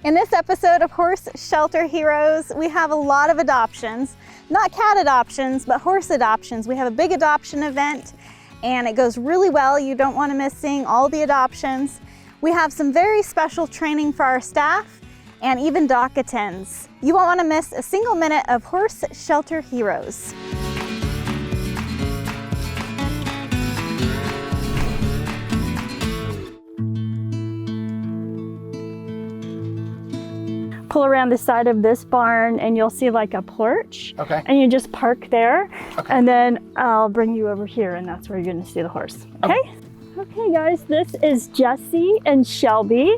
In this episode of Horse Shelter Heroes, we have a lot of adoptions. Not cat adoptions, but horse adoptions. We have a big adoption event and it goes really well. You don't want to miss seeing all the adoptions. We have some very special training for our staff and even dock attends. You won't want to miss a single minute of Horse Shelter Heroes. Pull around the side of this barn and you'll see like a porch. Okay. And you just park there. Okay. And then I'll bring you over here and that's where you're gonna see the horse. Okay? Okay guys, this is Jessie and Shelby.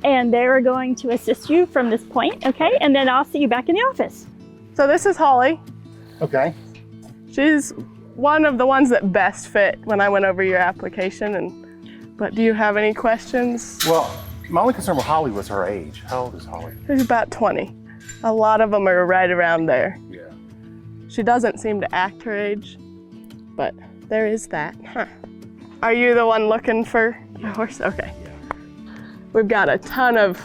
And they are going to assist you from this point, okay? And then I'll see you back in the office. So this is Holly. Okay. She's one of the ones that best fit when I went over your application. But do you have any questions? Well, my only concern with Holly was her age. How old is Holly? She's about 20. A lot of them are right around there. Yeah. She doesn't seem to act her age, but there is that. Huh. Are you the one looking for a horse? Okay. Yeah. We've got a ton of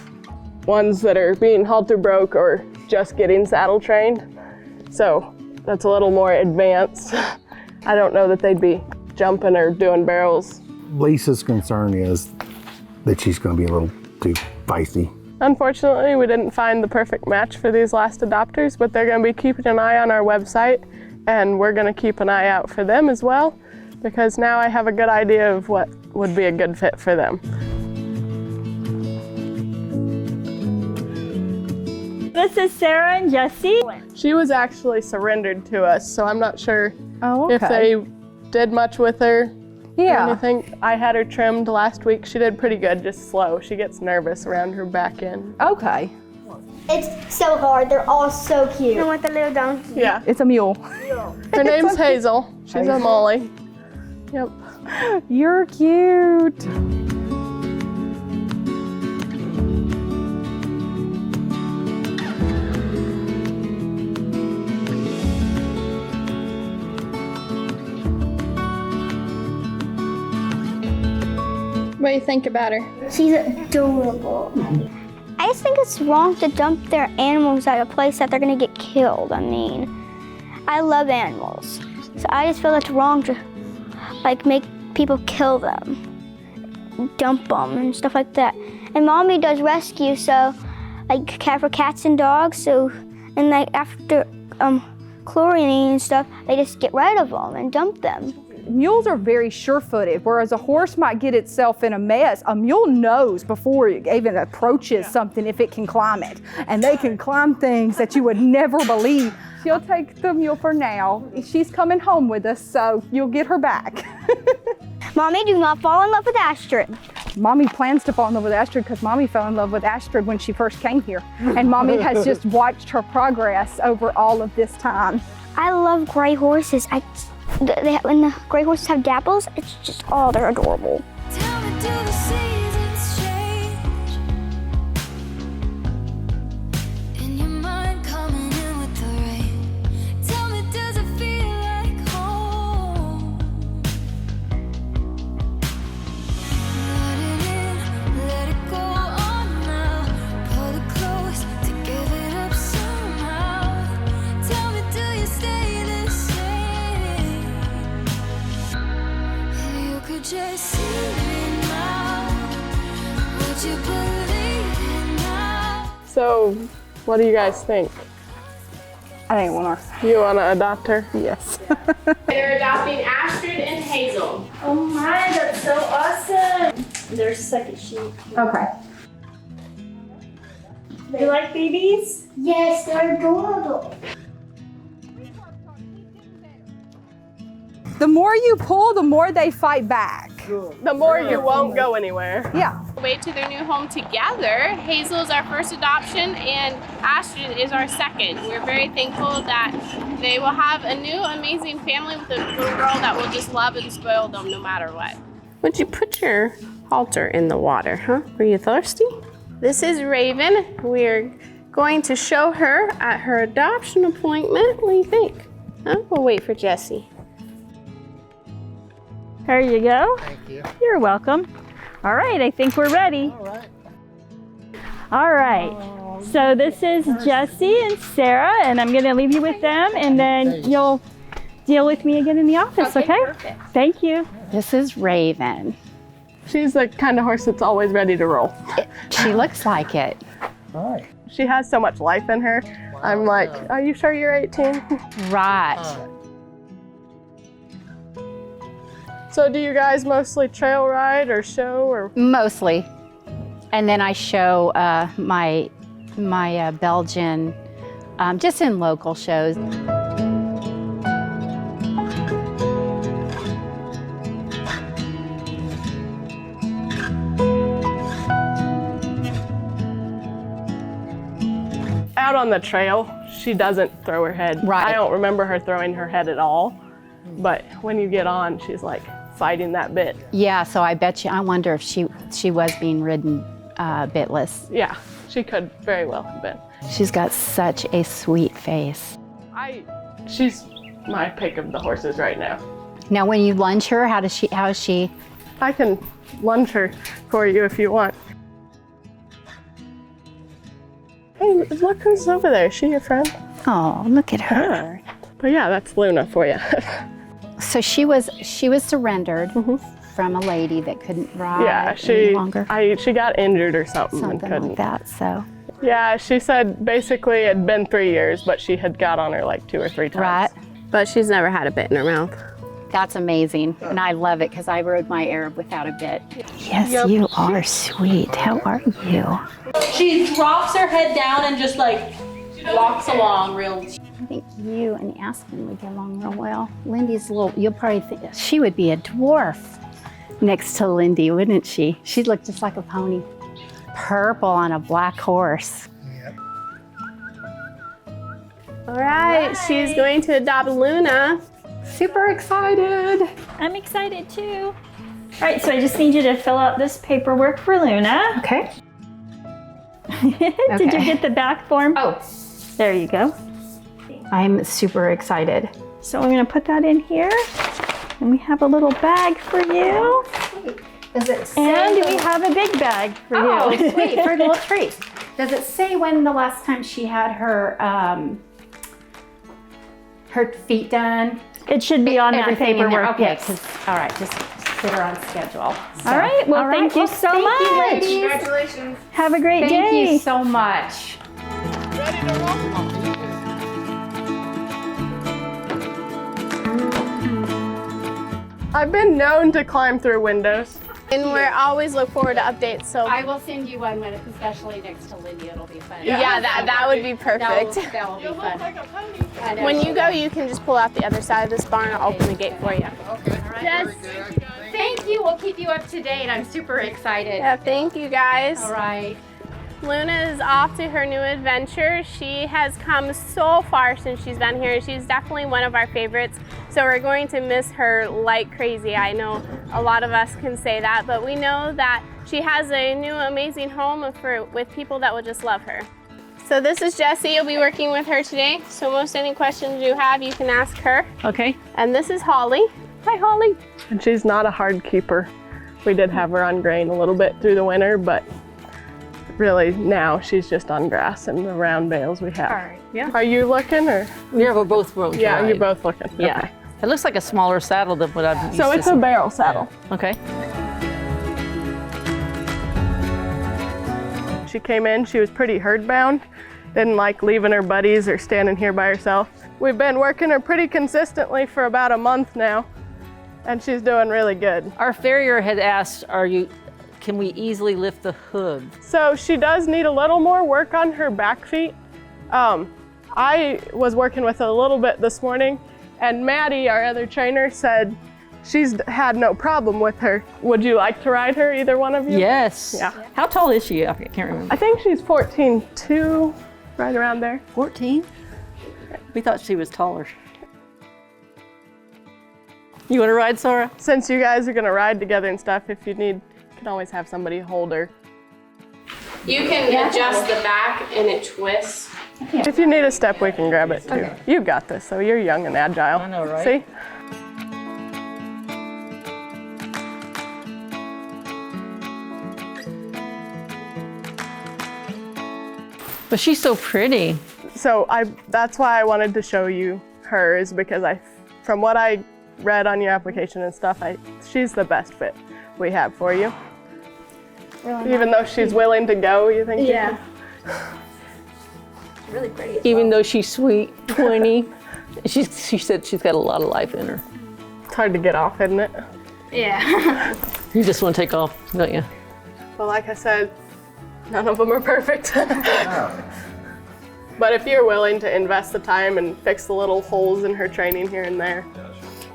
ones that are being halter broke or just getting saddle trained. So that's a little more advanced. I don't know that they'd be jumping or doing barrels. Lisa's concern is that she's going to be a little too feisty. Unfortunately, we didn't find the perfect match for these last adopters, but they're going to be keeping an eye on our website, and we're going to keep an eye out for them as well, because now I have a good idea of what would be a good fit for them. This is Sarah and Jessie. She was actually surrendered to us, so I'm not sure Oh, if they did much with her. Yeah. I think I had her trimmed last week. She did pretty good, just slow. She gets nervous around her back end. Okay. It's so hard. They're all so cute. And with the little donkey. Yeah. It's a mule. Her name's Hazel. She's a Molly. Yep. You're cute. What do you think about her? She's adorable. I just think it's wrong to dump their animals at a place that they're gonna get killed. I mean, I love animals. So I just feel it's wrong to like make people kill them, dump them and stuff like that. And Mommy does rescue, so like for cats and dogs, so and like after chlorinating and stuff, they just get rid of them and dump them. Mules are very sure-footed, whereas a horse might get itself in a mess. A mule knows before it even approaches something if it can climb it. And they can climb things that you would never believe. She'll take the mule for now. She's coming home with us, so you'll get her back. Mommy, do not fall in love with Astrid. Mommy plans to fall in love with Astrid because Mommy fell in love with Astrid when she first came here. And Mommy has just watched her progress over all of this time. I love gray horses. When the gray horses have dapples, it's just, oh, they're adorable. Tell me, do the seasons change? In your mind coming in with the rain. Tell me, does it feel like home? Let it in, let it go on now. Pull it close to give it up somehow. Tell me, do you stay the same? You could just see me now. Would you believe it now? So, what do you guys think? I think one more. You want to adopt her? Yes. They're adopting Astrid and Hazel. Oh my, that's so awesome. There's second sheep. Okay. You like babies? Yes, they're adorable. The more you pull, the more they fight back. The more you won't go anywhere. Yeah. Way to their new home together. Hazel is our first adoption and Astrid is our second. We're very thankful that they will have a new amazing family with a little girl that will just love and spoil them no matter what. Would you put your halter in the water, huh? Were you thirsty? This is Raven. We're going to show her at her adoption appointment. What do you think? Huh? We'll wait for Jessie. There you go. Thank you. You're welcome. All right, I think we're ready. All right. All right. So this is Jesse and Sarah, and I'm going to leave you with them, and then you'll deal with me again in the office, okay? Perfect. Thank you. This is Raven. She's the kind of horse that's always ready to roll. She looks like it. Hi. She has so much life in her. I'm like, are you sure you're 18? Right. So do you guys mostly trail ride or show or? Mostly. And then I show my Belgian just in local shows. Out on the trail, she doesn't throw her head. Right. I don't remember her throwing her head at all. But when you get on, she's like fighting that bit. Yeah, so I bet you, I wonder if she was being ridden bitless. Yeah, she could very well have been. She's got such a sweet face. She's my pick of the horses right now. Now when you lunge her, how is she? I can lunge her for you if you want. Hey, look who's over there. Is she your friend? Oh, look at her. But yeah, that's Luna for you. So she was surrendered from a lady that couldn't ride Yeah, any longer. she got injured or something and Something couldn't. like that, so. Yeah, she said basically it had been 3 years, but she had got on her like 2 or 3 times. Right. But she's never had a bit in her mouth. That's amazing, and I love it because I rode my Arab without a bit. Yes, you are sweet. How are you? She drops her head down and just like walks along real. I think you and Aspen would get along real well. Lindy's a little, you'll probably think she would be a dwarf next to Lindy, wouldn't she? She'd look just like a pony. Purple on a black horse. All right, she's going to adopt Luna. Super excited. I'm excited too. All right, so I just need you to fill out this paperwork for Luna. Okay. Did you get the back form? Oh, there you go. I'm super excited. So I'm gonna put that in here. And we have a little bag for you. Does it say? And we have a big bag for you. Oh, sweet, for a little treat. Does it say when the last time she had her feet done? It should be on that Everything in there, paperwork. okay. Yes. All right, just get her on schedule. All right, well, thank you so much. Thank you, ladies. Congratulations. Have a great day. Thank you so much. I've been known to climb through windows. And we're always look forward to updates. So I will send you one when it's especially next to Lindy. It'll be fun. yeah, that would be perfect. That will be fun. I know. When you go, you can just pull out the other side of this barn. I'll open the gate for you. Yes. Thank you. We'll keep you up to date. I'm super excited. Yeah, thank you guys. All right. Luna is off to her new adventure. She has come so far since she's been here. She's definitely one of our favorites. So we're going to miss her like crazy. I know a lot of us can say that, but we know that she has a new amazing home with people that will just love her. So this is Jessie. You'll be working with her today. So most any questions you have, you can ask her. Okay. And this is Holly. Hi, Holly. And she's not a hard keeper. We did have her on grain a little bit through the winter, but really now she's just on grass and the round bales we have. All right, yeah. Are you looking or? Yeah, we're both road Yeah, ride. you're both looking. Yeah. Okay. It looks like a smaller saddle than what I've used So to it's a barrel saddle. Okay. She came in, she was pretty herd bound. Didn't like leaving her buddies or standing here by herself. We've been working her pretty consistently for about a month now, and she's doing really good. Our farrier had asked, can we easily lift the hood? So she does need a little more work on her back feet. I was working with her a little bit this morning, and Maddie, our other trainer, said she's had no problem with her. Would you like to ride her, either one of you? Yes. Yeah. How tall is she? I can't remember. I think she's 14'2", right around there. 14? We thought she was taller. You want to ride, Sarah? Since you guys are gonna ride together and stuff, if you need, you can always have somebody hold her. You can adjust the back and it twists. If you need a step, we can grab it too. Okay. You got this, so you're young and agile. I know, right? See? But she's so pretty. So that's why I wanted to show you her, is because from what I read on your application and stuff, she's the best fit we have for you. Really Even though she's willing to go, you think? Yeah. You Really pretty. Even though she's sweet, pointy, she said she's got a lot of life in her. It's hard to get off, isn't it? Yeah. You just want to take off, don't you? Well, like I said, none of them are perfect. But if you're willing to invest the time and fix the little holes in her training here and there,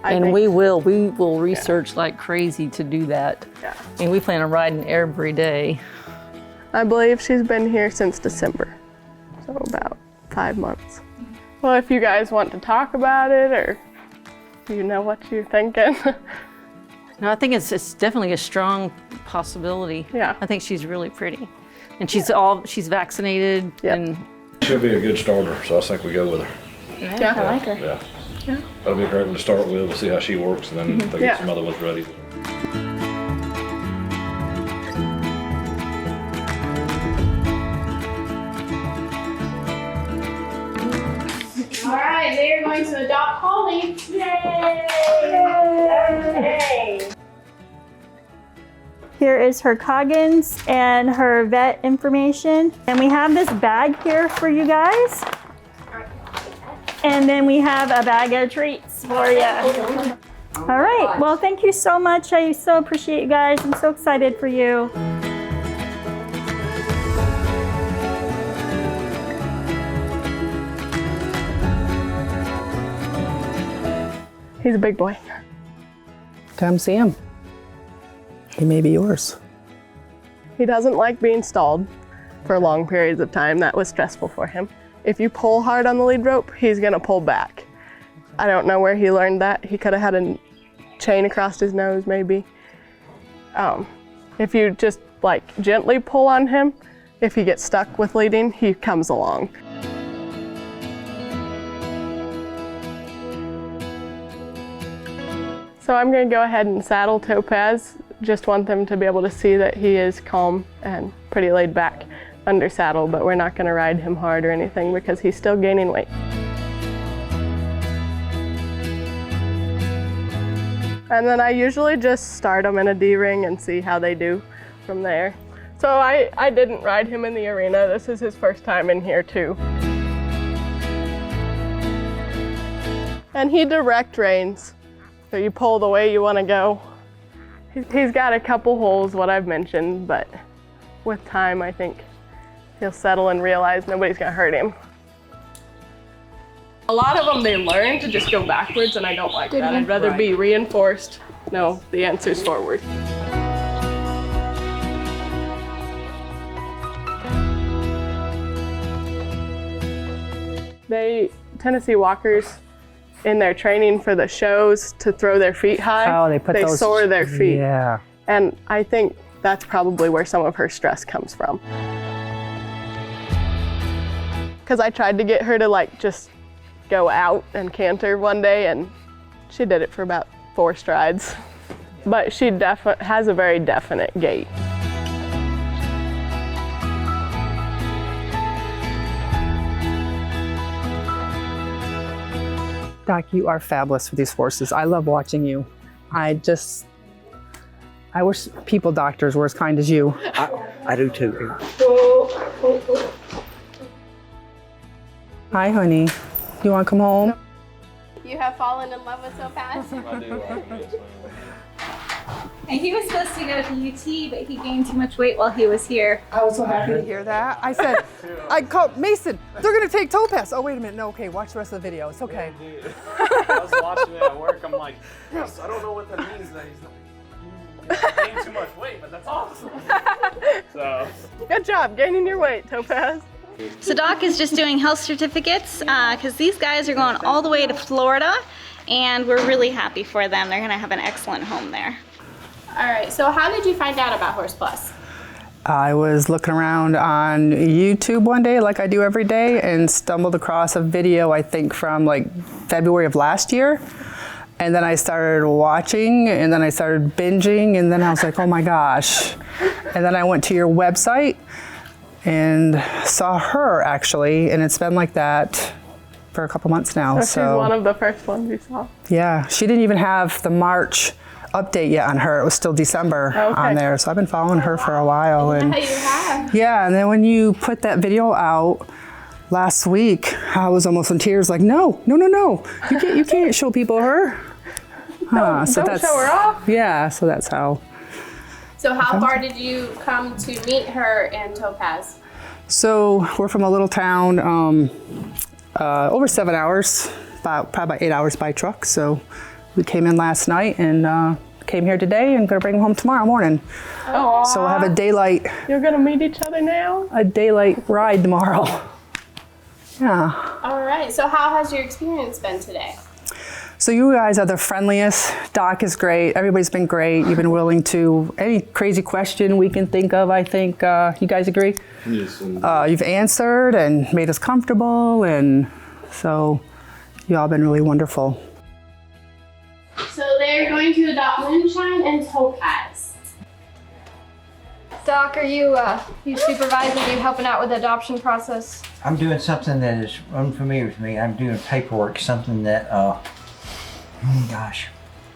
we will research like crazy to do that. Yeah. And we plan on riding every day. I believe she's been here since December, so about 5 months. Well, if you guys want to talk about it, or you know what you're thinking. No, I think it's definitely a strong possibility. Yeah. I think she's really pretty. And she's vaccinated. Yep. And she'll be a good starter, so I think we go with her. Yeah. I like her. Yeah. That'll be a great one to start with. We'll see how she works, and then they'll get some other ones ready. All right, they are going to adopt Holly. Yay! Here is her Coggins and her vet information. And we have this bag here for you guys. And then we have a bag of treats for you. All right, well, thank you so much. I so appreciate you guys. I'm so excited for you. He's a big boy. Come see him. He may be yours. He doesn't like being stalled for long periods of time. That was stressful for him. If you pull hard on the lead rope, he's gonna pull back. I don't know where he learned that. He could have had a chain across his nose, maybe. If you just like gently pull on him, if he gets stuck with leading, he comes along. So I'm gonna go ahead and saddle Topaz. Just want them to be able to see that he is calm and pretty laid back under saddle, but we're not gonna ride him hard or anything because he's still gaining weight. And then I usually just start them in a D-ring and see how they do from there. So I didn't ride him in the arena. This is his first time in here too. And he direct reins, so you pull the way you wanna go. He's got a couple holes, what I've mentioned, but with time, I think he'll settle and realize nobody's gonna hurt him. A lot of them, they learn to just go backwards, and I don't like that. I'd rather be reinforced. No, the answer's forward. Tennessee Walkers, in their training for the shows to throw their feet high, they soar their feet. Yeah. And I think that's probably where some of her stress comes from. Because I tried to get her to like just go out and canter one day, and she did it for about 4 strides. But she has a very definite gait. Doc, you are fabulous with these horses. I love watching you. I wish people doctors were as kind as you. I do too. Hi, honey. You want to come home? You have fallen in love with Topaz? I do. And he was supposed to go to UT, but he gained too much weight while he was here. I was so happy to hear that. I said, I called Mason, they're gonna take Topaz. Oh, wait a minute, no, okay, watch the rest of the video, it's okay. I was watching it at work, I'm like, yes, I don't know what that means, that he's gaining too much weight, but that's awesome. So. Good job gaining your weight, Topaz. So Doc is just doing health certificates because these guys are going all the way to Florida, and we're really happy for them. They're gonna have an excellent home there. All right, so how did you find out about Horse Plus? I was looking around on YouTube one day, like I do every day, and stumbled across a video, I think from like February of last year. And then I started watching, and then I started binging, and then I was like, oh my gosh. And then I went to your website, and saw her actually, and it's been like that for a couple months now. So she's one of the first ones you saw? Yeah, she didn't even have the March update yet on her. It was still December on there. So I've been following her for a while. And Yeah, you have. yeah, and then when you put that video out last week, I was almost in tears like, no. You can't show people her. Don't show her off. Yeah, so that's how. So how far did you come to meet her and Topaz? So we're from a little town, over 7 hours, probably about 8 hours by truck. So we came in last night and came here today and gonna bring them home tomorrow morning. Aww. So we'll have a daylight. You're gonna meet each other now? A daylight ride tomorrow. Yeah. All right, so how has your experience been today? So you guys are the friendliest. Doc is great. Everybody's been great. You've been willing to, any crazy question we can think of, I think, you guys agree? Yes. You've answered and made us comfortable, and so you all been really wonderful. So they're going to adopt Moonshine and Topaz. Doc, are you supervising? Are you helping out with the adoption process? I'm doing something that is unfamiliar to me. I'm doing paperwork, something that, oh gosh.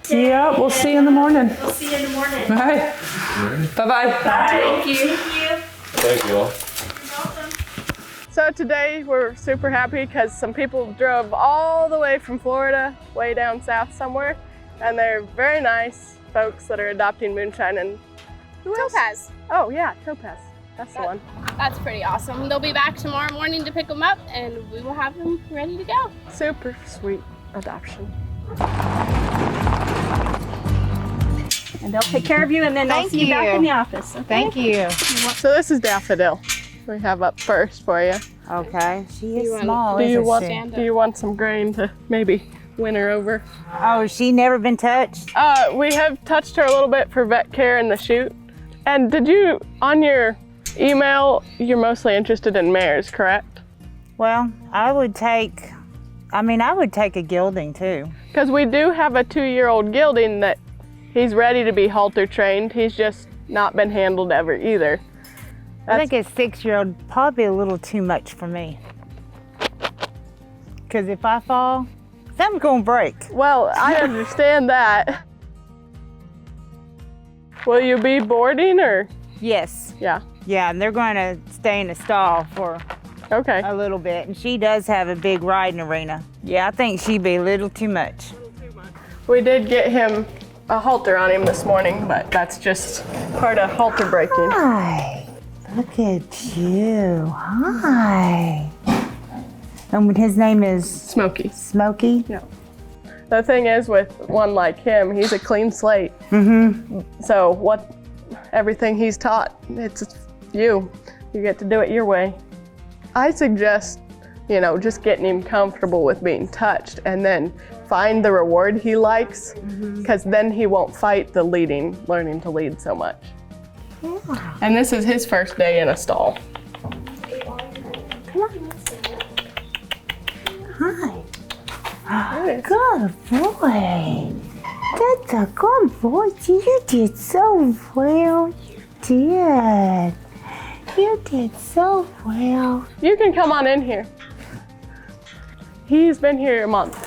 Yeah, we'll see you in the morning. We'll see you in the morning. All right. Bye-bye. Thank you. Thank you all. So today we're super happy because some people drove all the way from Florida, way down south somewhere, and they're very nice folks that are adopting Moonshine and Topaz. Oh yeah, Topaz. That's the one. That's pretty awesome. They'll be back tomorrow morning to pick them up, and we will have them ready to go. Super sweet adoption. And they'll take care of you, and then they'll see you back in the office. Okay? Thank you. So this is Daffodil. We have up first for you. Okay, she is want- small, Do you isn't she? do you want some grain to maybe win her over? Oh, she never been touched? We have touched her a little bit for vet care in the chute. And did you, on your email, you're mostly interested in mares, correct? Well, I would take a gelding too. Because we do have a 2-year-old gelding that he's ready to be halter trained. He's just not been handled ever either. I think a 6-year-old probably a little too much for me. Because if I fall, something's gonna break. Well, I understand that. Will you be boarding or? Yes. Yeah. Yeah, and they're going to stay in the stall for a little bit. And she does have a big riding arena. Yeah, I think she'd be a little too much. We did get him a halter on him this morning, but that's just part of halter breaking. Hi, look at you. Hi. And his name is? Smokey. Smokey? Yeah. The thing is with one like him, he's a clean slate. Mm-hmm. So everything he's taught, it's you. You get to do it your way. I suggest, just getting him comfortable with being touched and then find the reward he likes, because then he won't fight the learning to lead so much. Yeah. And this is his first day in a stall. Come on. Hi. Good boy. That's a good boy. You did so well. You did. You did so well. You can come on in here. He's been here a month.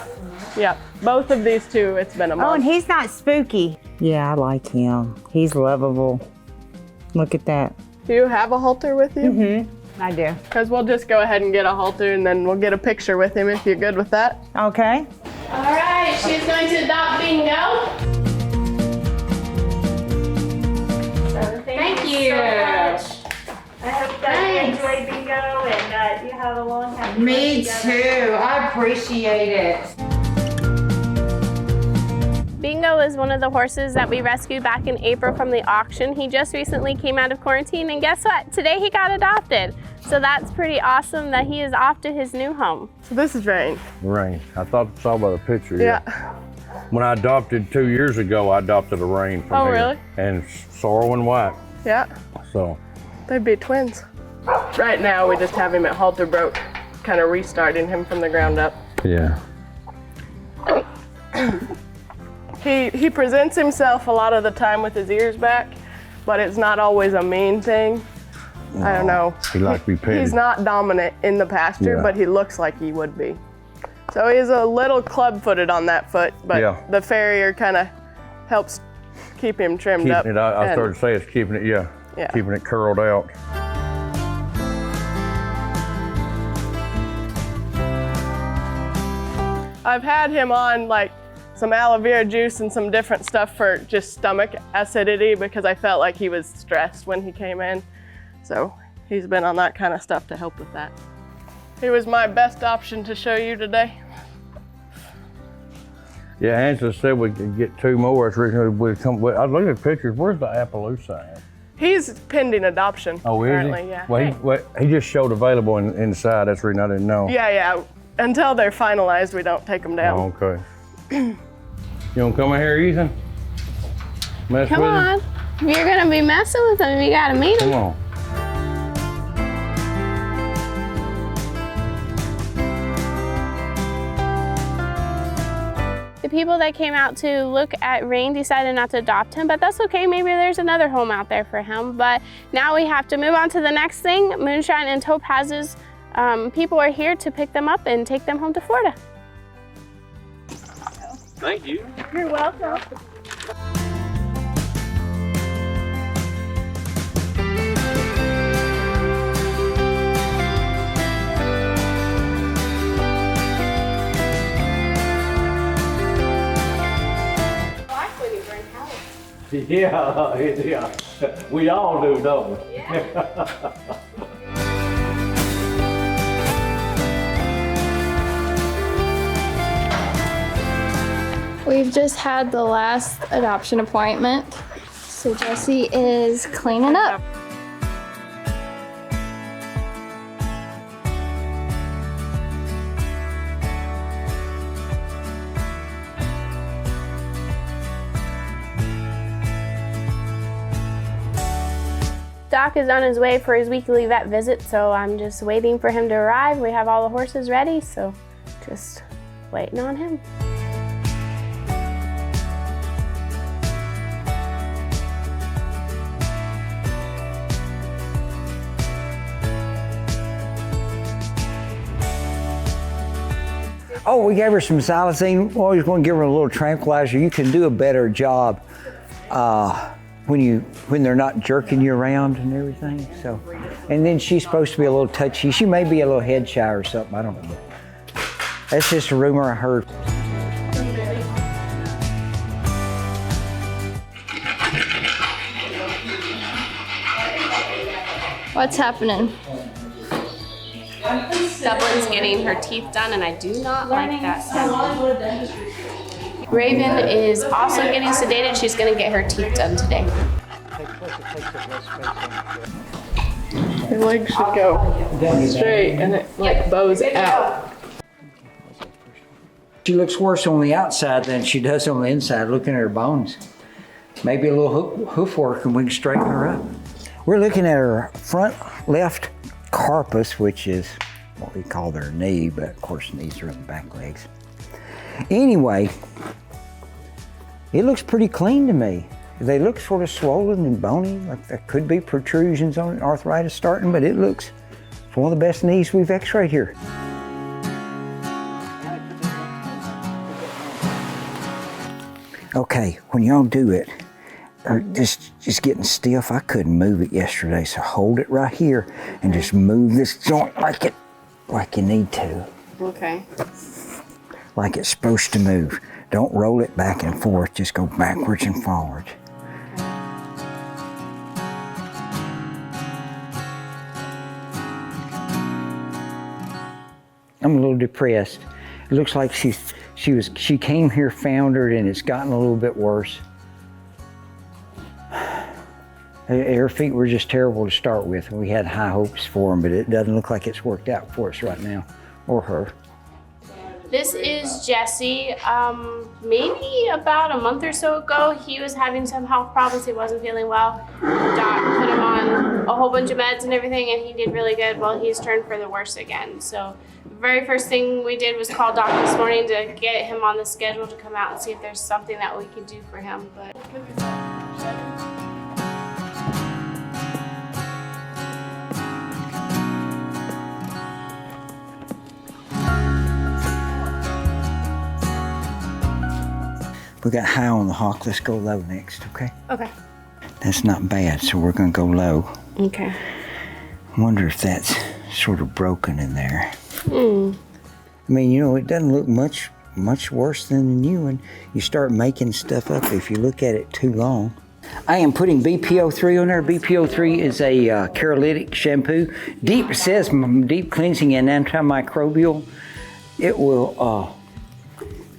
Yeah, both of these two, it's been a month. Oh, and he's not spooky. Yeah, I like him. He's lovable. Look at that. Do you have a halter with you? Mm-hmm. I do. Because we'll just go ahead and get a halter and then we'll get a picture with him if you're good with that. Okay. All right, she's going to adopt Bingo. So thank you so much. I hope that you enjoy Bingo and you have a long happy life Me together. too. I appreciate it. Bingo is one of the horses that we rescued back in April from the auction. He just recently came out of quarantine, and guess what? Today he got adopted. So that's pretty awesome that he is off to his new home. So this is Rain. Rain. I saw by the picture. Yeah. When I adopted 2 years ago, I adopted a Rain from here. Really? And sorrel and white. Yeah. So. They'd be twins. Right now we just have him at halter broke, kind of restarting him from the ground up. Yeah. He presents himself a lot of the time with his ears back, but it's not always a mean thing. I don't know. He likes to be petted. He's not dominant in the pasture, but he looks like he would be. So he's a little club-footed on that foot, but the farrier kind of helps keep him trimmed up. I started to say it's keeping it, keeping it curled out. I've had him on like some aloe vera juice and some different stuff for just stomach acidity because I felt like he was stressed when he came in. So he's been on that kind of stuff to help with that. He was my best option to show you today. Yeah, Hazel said we could get 2 more. It's originally we'd come. I looked at pictures. Where's the Appaloosa at? He's pending adoption. Oh, is currently, he? Yeah. Well, he just showed available inside. That's the reason I didn't know. Yeah. Until they're finalized, we don't take them down. Oh, okay. You want to come in here, Ethan? Mess Come with on. him? If you're gonna be messing with him, you gotta meet him. Come on. The people that came out to look at Rain decided not to adopt him, but that's okay. Maybe there's another home out there for him. But now we have to move on to the next thing. Moonshine and Topaz's people are here to pick them up and take them home to Florida. Thank you. You're welcome. Yeah, we all do, don't we? We've just had the last adoption appointment, so Jessie is cleaning up. Doc is on his way for his weekly vet visit, so I'm just waiting for him to arrive. We have all the horses ready, so just waiting on him. Oh, we gave her some xylazine. Well, we're going to give her a little tranquilizer. You can do a better job when they're not jerking you around and everything. So, and then she's supposed to be a little touchy. She may be a little head shy or something. I don't know. That's just a rumor I heard. What's happening? Dublin's getting her teeth done, and I do not like that sound. Raven is also getting sedated. She's going to get her teeth done today. Her legs should go straight, and it like bows out. She looks worse on the outside than she does on the inside, looking at her bones. Maybe a little hoof work and we can straighten her up. We're looking at her front left carpus, which is what we call their knee, but of course knees are in the back legs. Anyway, it looks pretty clean to me. They look sort of swollen and bony, like there could be protrusions on it, arthritis starting, but it looks one of the best knees we've x-rayed here. Okay, when y'all do it, just getting stiff, I couldn't move it yesterday, so hold it right here and just move this joint like you need to. Okay. Like it's supposed to move. Don't roll it back and forth, just go backwards and forward. I'm a little depressed. It looks like she came here foundered and it's gotten a little bit worse. Her feet were just terrible to start with. We had high hopes for them, but it doesn't look like it's worked out for us right now, or her. This is Jesse. Maybe about a month or so ago, he was having some health problems. He wasn't feeling well. Doc put him on a whole bunch of meds and everything, and he did really good. Well, he's turned for the worse again. So the very first thing we did was call Doc this morning to get him on the schedule to come out and see if there's something that we could do for him. But We got high on the hawk. Let's go low next, okay? Okay. That's not bad, so we're gonna go low. Okay. I wonder if that's sort of broken in there. Hmm. I mean, you know, it doesn't look much worse than the new one. You start making stuff up if you look at it too long. I am putting BPO3 on there. BPO3 is a cherolytic shampoo. It says deep cleansing and antimicrobial. It will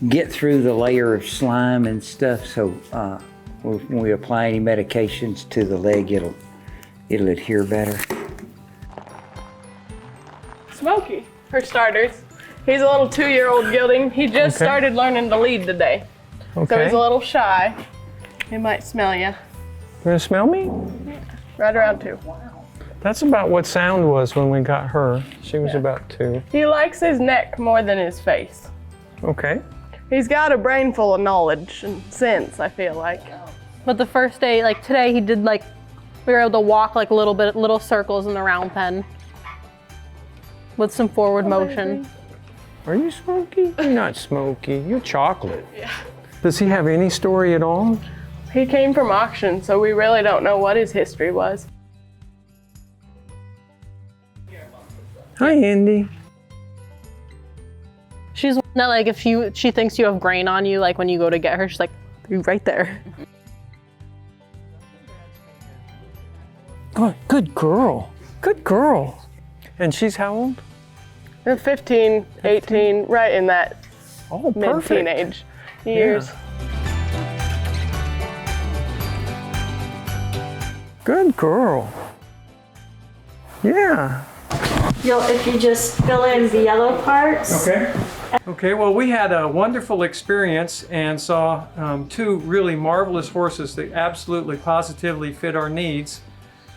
get through the layer of slime and stuff, so when we apply any medications to the leg, it'll adhere better. Smokey, for starters. He's a little 2-year-old gelding. He just started learning to lead today. So he's a little shy. He might smell you. You gonna smell me? Yeah, right around 2. That's about what Sound was when we got her. She was about 2. He likes his neck more than his face. Okay. He's got a brain full of knowledge and sense, I feel like. But the first day, like today, he did like, we were able to walk like little circles in the round pen with some forward motion. Are you Smokey? You're not Smokey. You're chocolate. Yeah. Does he have any story at all? He came from auction, so we really don't know what his history was. Hi, Indy. She's not like if she thinks you have grain on you, like when you go to get her, she's like, you're right there. Good girl. Good girl. And she's how old? 15, 18, right in that mid-teenage years. Yeah. Good girl. Yeah. If you just fill in the yellow parts. Okay. Okay, well, we had a wonderful experience and saw 2 really marvelous horses that absolutely positively fit our needs.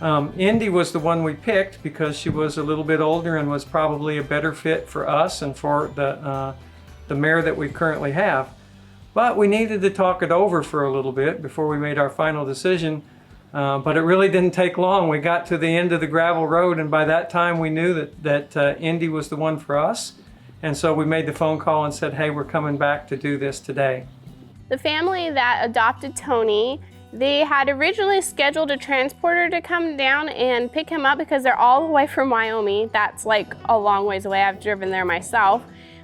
Indy was the one we picked because she was a little bit older and was probably a better fit for us and for the mare that we currently have. But we needed to talk it over for a little bit before we made our final decision. But it really didn't take long. We got to the end of the gravel road, and by that time we knew that Indy was the one for us. And so we made the phone call and said, hey, we're coming back to do this today. The family that adopted Tony, they had originally scheduled a transporter to come down and pick him up because they're all the way from Wyoming. That's like a long ways away. I've driven there myself.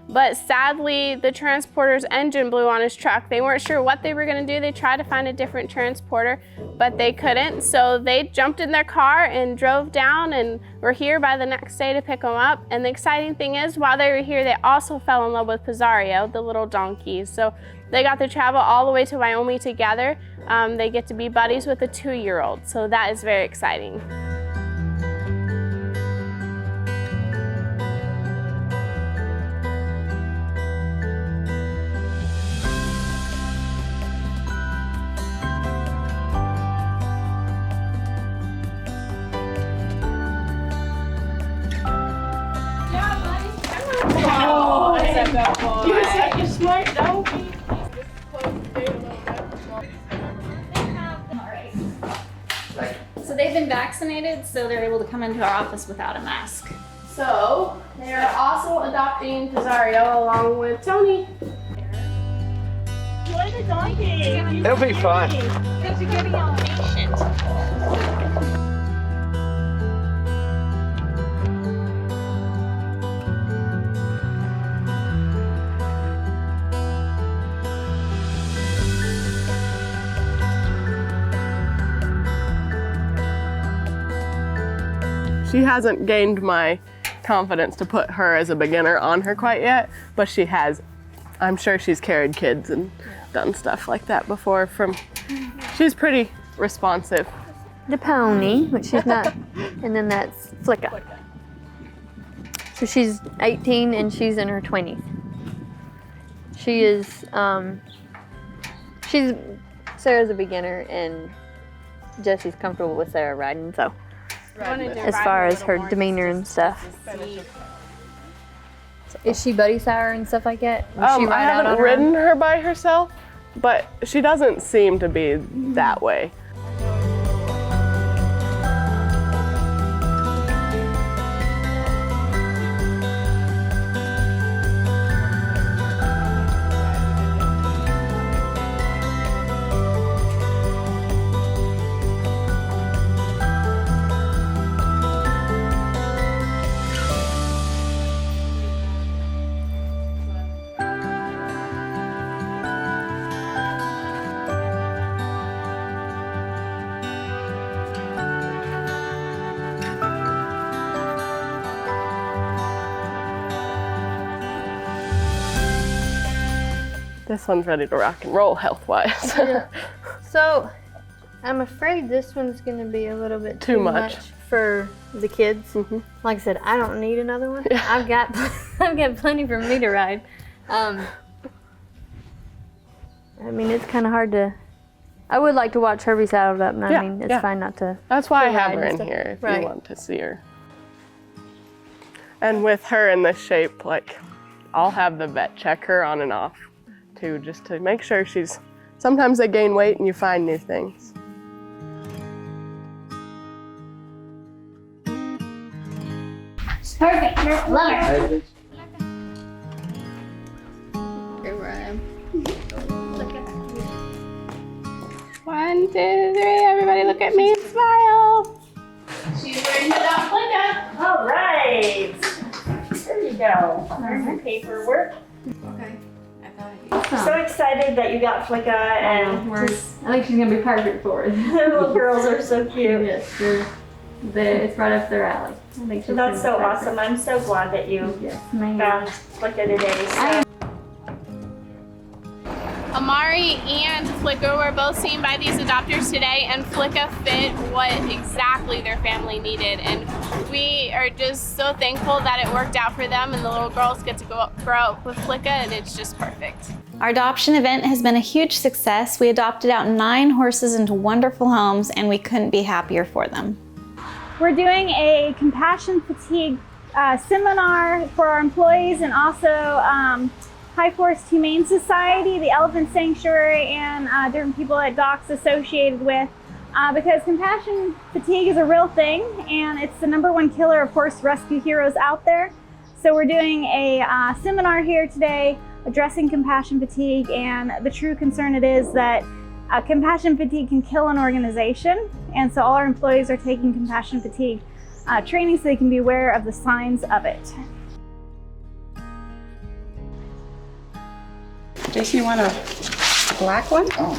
But sadly, the transporter's engine blew on his truck. They weren't sure what they were gonna do. They tried to find a different transporter, but they couldn't. So they jumped in their car and drove down and were here by the next day to pick him up. And the exciting thing is, while they were here, they also fell in love with Pizarro, the little donkey. So they got to travel all the way to Wyoming together. They get to be buddies with a 2-year-old. So that is very exciting. You're such a smart donkey. So they've been vaccinated, so they're able to come into our office without a mask. So they are also adopting Pizarro along with Tony. Enjoy the donkey. It'll be fun. Because you're getting all patient. She hasn't gained my confidence to put her as a beginner on her quite yet, but she has. I'm sure she's carried kids and done stuff like that before. She's pretty responsive. The pony, which she's not, and then that's Flicka. So she's 18 and she's in her 20s. She is, Sarah's a beginner and Jesse's comfortable with Sarah riding, so. As far as her demeanor and stuff. Is she buddy sour and stuff like that? I haven't ridden her by herself, but she doesn't seem to be that way. This one's ready to rock and roll health-wise. Yeah. So, I'm afraid this one's gonna be a little bit too much for the kids. Like I said, I don't need another one. I've got plenty for me to ride. I mean, it's kind of hard to. I would like to watch her be saddled up, and I mean, it's fine not to. That's why I to have ride her and in stuff. here if Right. you want to see her. And with her in this shape, like, I'll have the vet check her on and off too, just to make sure she's. Sometimes they gain weight and you find new things. Perfect. Love her. Here I am. 1, 2, 3, everybody look at me and smile. She's ready to adopt Flicka. All right. There you go. There's your paperwork. Okay. I'm so excited that you got Flicka, and I think she's gonna be perfect for it. the little girls are so cute. Yes, it's right up their alley. I think she's That's gonna so be perfect. awesome. I'm so glad that you found Flicka today. So. Amari and Flicka were both seen by these adopters today, and Flicka fit what exactly their family needed. And we are just so thankful that it worked out for them, and the little girls get to grow up with Flicka, and it's just perfect. Our adoption event has been a huge success. We adopted out 9 horses into wonderful homes, and we couldn't be happier for them. We're doing a compassion fatigue seminar for our employees, and also High Forest Humane Society, the Elephant Sanctuary, and different people at DOC's associated with, because compassion fatigue is a real thing, and it's the #1 killer of horse rescue heroes out there. So we're doing a seminar here today addressing compassion fatigue, and the true concern it is that compassion fatigue can kill an organization, and so all our employees are taking compassion fatigue training so they can be aware of the signs of it. Does you want a black one? Oh.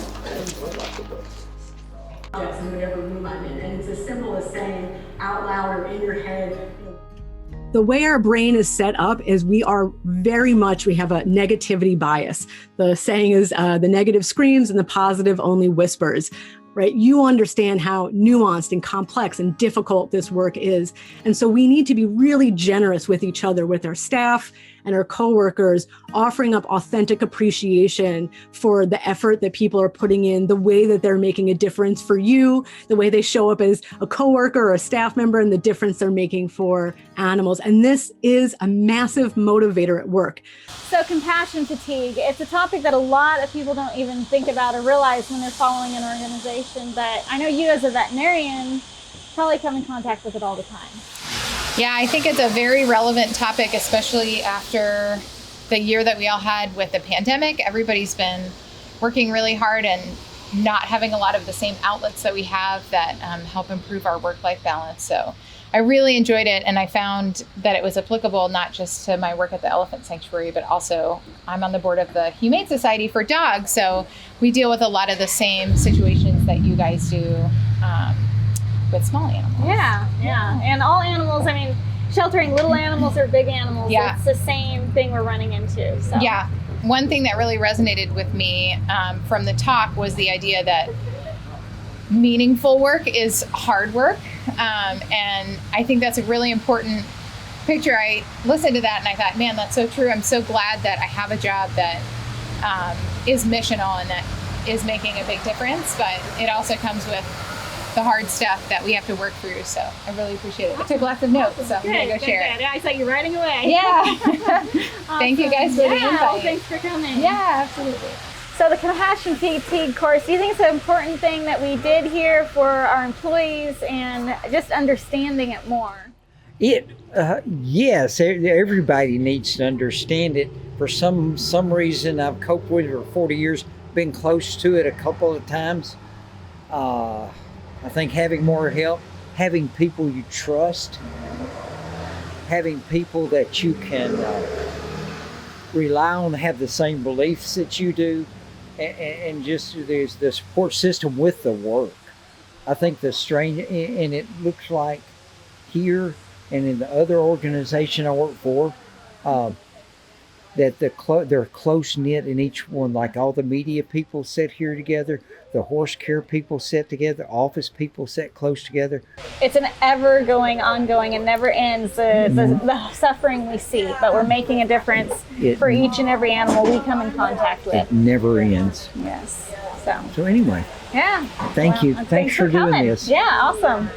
In whatever room I'm in, and it's as simple as saying out loud or in your head. The way our brain is set up is we have a negativity bias. The saying is the negative screams and the positive only whispers. Right? You understand how nuanced and complex and difficult this work is. And so we need to be really generous with each other, with our staff and our coworkers, offering up authentic appreciation for the effort that people are putting in, the way that they're making a difference for you, the way they show up as a coworker or a staff member, and the difference they're making for animals. And this is a massive motivator at work. So compassion fatigue, it's a topic that a lot of people don't even think about or realize when they're following an organization, but I know you as a veterinarian probably come in contact with it all the time. Yeah, I think it's a very relevant topic, especially after the year that we all had with the pandemic. Everybody's been working really hard and not having a lot of the same outlets that we have that help improve our work-life balance. So I really enjoyed it, and I found that it was applicable not just to my work at the Elephant Sanctuary, but also I'm on the board of the Humane Society for dogs, so we deal with a lot of the same situations that you guys do with small animals. Yeah. And all animals, I mean, sheltering little animals or big animals, it's the same thing we're running into. So. Yeah. One thing that really resonated with me from the talk was the idea that meaningful work is hard work. And I think that's a really important picture. I listened to that and I thought, man, that's so true. I'm so glad that I have a job that is missional and that is making a big difference, but it also comes with the hard stuff that we have to work through. So I really appreciate it. I took lots of notes, so I'm gonna go share it. Yeah, I saw you writing away. Yeah. Thank you guys for the invite. Thanks for coming. Yeah, absolutely. So the compassion fatigue course, do you think it's an important thing that we did here for our employees and just understanding it more? Yes, everybody needs to understand it. For some reason, I've coped with it for 40 years, been close to it a couple of times. I think having more help, having people you trust, having people that you can rely on, have the same beliefs that you do, and just there's the support system with the work. I think the strain, and it looks like here and in the other organization I work for, that they're close knit in each one. Like all the media people sit here together, the horse care people sit together, office people sit close together. It's an ever going, ongoing, and never ends, the suffering we see, but we're making a difference for each and every animal we come in contact with. It never ends. Yes. So anyway. Yeah. Thank you. Thanks for doing coming. this. Yeah, awesome.